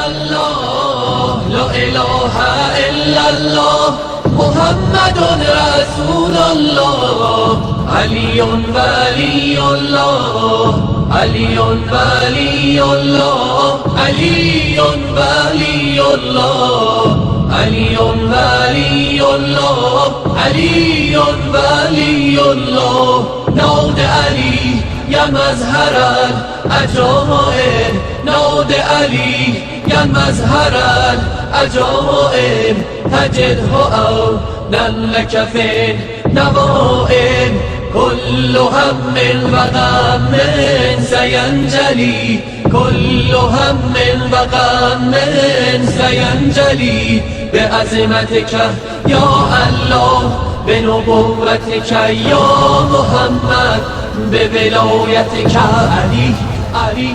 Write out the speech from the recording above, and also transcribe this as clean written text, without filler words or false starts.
الله لا إله إلا الله محمد رسول الله علي ولي الله علي ولي الله علي ولي الله علي ولي الله علي ولي الله نود علی یا مظهر العجائب نود علی یا مظهر العجائب تجده أولا لك في النوائب كل هم وغم سينجلي كل هم وغم سينجلي بعظمتك يا الله بنبوتك يا محمد بولايتك علي علي